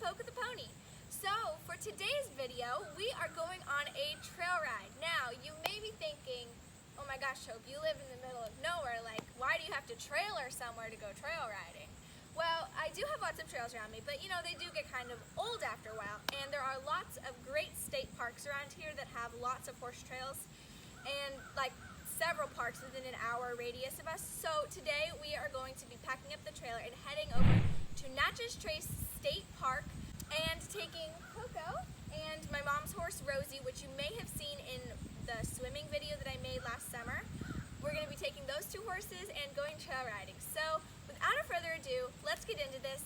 Poco the pony. So for today's video, we are going on a trail ride. Now you may be thinking, oh my gosh, Hope, you live in the middle of nowhere. Like, why do you have to trailer somewhere to go trail riding? Well, I do have lots of trails around me, but you know, they do get kind of old after a while. And there are lots of great state parks around here that have lots of horse trails and like several parks within an hour radius of us. So today we are going to be packing up the trailer and heading over to Natchez Trace State Park and taking Poco and my mom's horse Rosie, which you may have seen in the swimming video that I made last summer. We're going to be taking those two horses and going trail riding. So without further ado, let's get into this.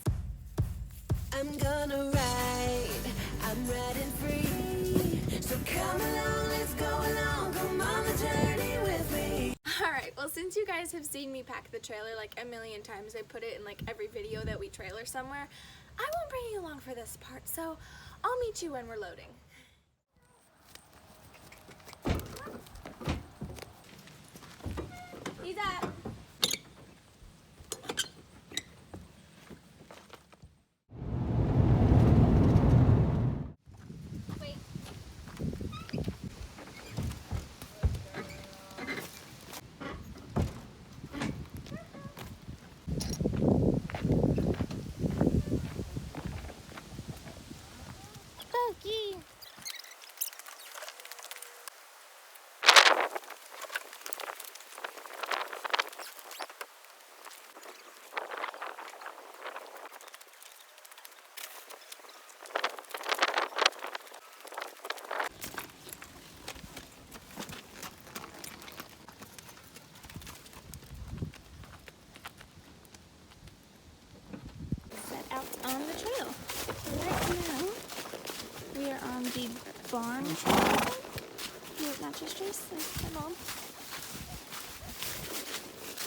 I'm gonna ride, I'm riding free. So come along, let's go along, come on the journey with me. Alright, well since you guys have seen me pack the trailer like a million times, I put it in like every video that we trailer somewhere, I won't bring you along for this part, so I'll meet you when we're loading. He's up. Out on the trail. Right now, we are on the barn trail here at Natchez Trace. There's my mom.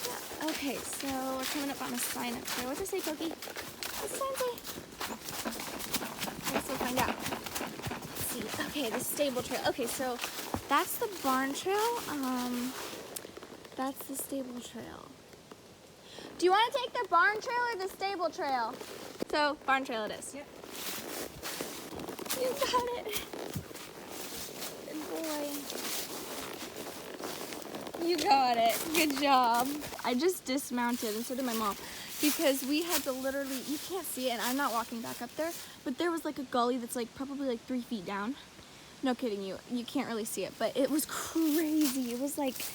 Yeah. Okay, so we're coming up on a sign up there. What's it say, Pokey? What's the sign say? I guess we'll find out. Let's see. Okay, the stable trail. Okay, so that's the barn trail. That's the stable trail. Do you want to take the barn trail or the stable trail? So, barn trail it is. Yep. You got it. Good boy. You got it. Good job. I just dismounted, and so did my mom, because we had to literally, you can't see it, and I'm not walking back up there, but there was like a gully that's like probably like 3 feet down. No kidding you. You can't really see it, but it was crazy. It was like,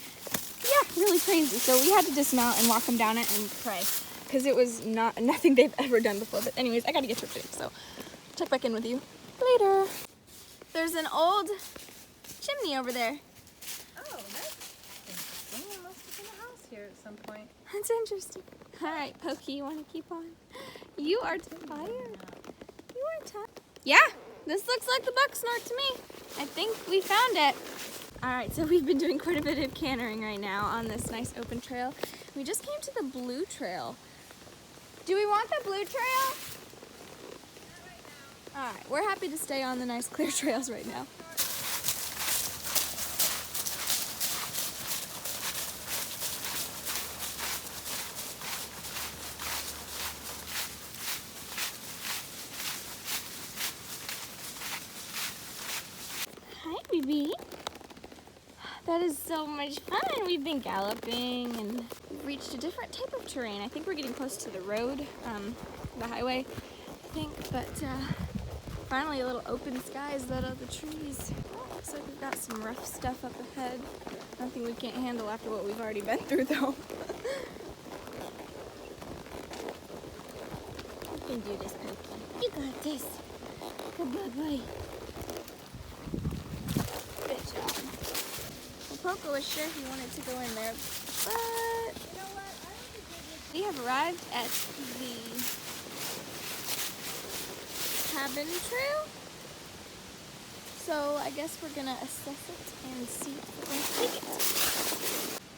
yeah, really crazy. So we had to dismount and walk them down it and pray, because it was nothing they've ever done before. But anyways, I gotta get to it, so check back in with you later. There's an old chimney over there. Oh, that's interesting. It must have been a house here at some point. That's interesting. All right, Pokey, you want to keep on? You are tired. You are tired. Yeah, this looks like the buck snort to me. I think we found it. All right, so we've been doing quite a bit of cantering right now on this nice open trail. We just came to the blue trail. Do we want the blue trail? Not right now. All right, we're happy to stay on the nice clear trails right now. Hi, baby. That is so much fun. We've been galloping and we've reached a different type of terrain. I think we're getting close to the road, the highway, I think, but finally a little open skies out of the trees. Looks like we've got some rough stuff up ahead. Nothing we can't handle after what we've already been through though. You can do this, Pokey. You got this. Good boy. Good job. Poco was sure he wanted to go in there, but You know what? I don't think we have arrived at the cabin trail. So I guess we're gonna assess it and see if we're gonna take it.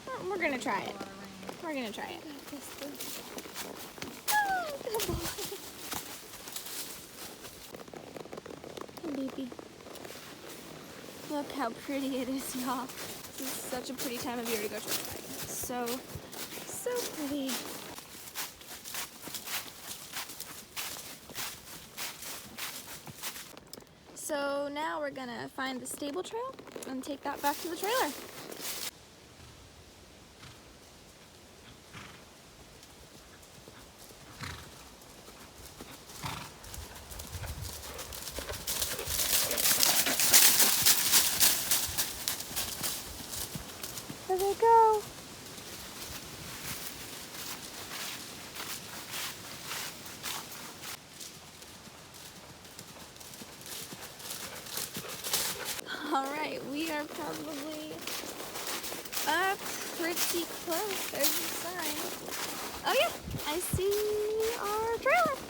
Well, we're gonna try it. We're gonna try it. Oh, good boy. Hey, baby. Look how pretty it is, y'all. This is such a pretty time of year to go trail riding. It's so pretty. now we're gonna find the stable trail and take that back to the trailer. There they go. All right, we are probably pretty close. There's the sign. Oh yeah, I see our trailer.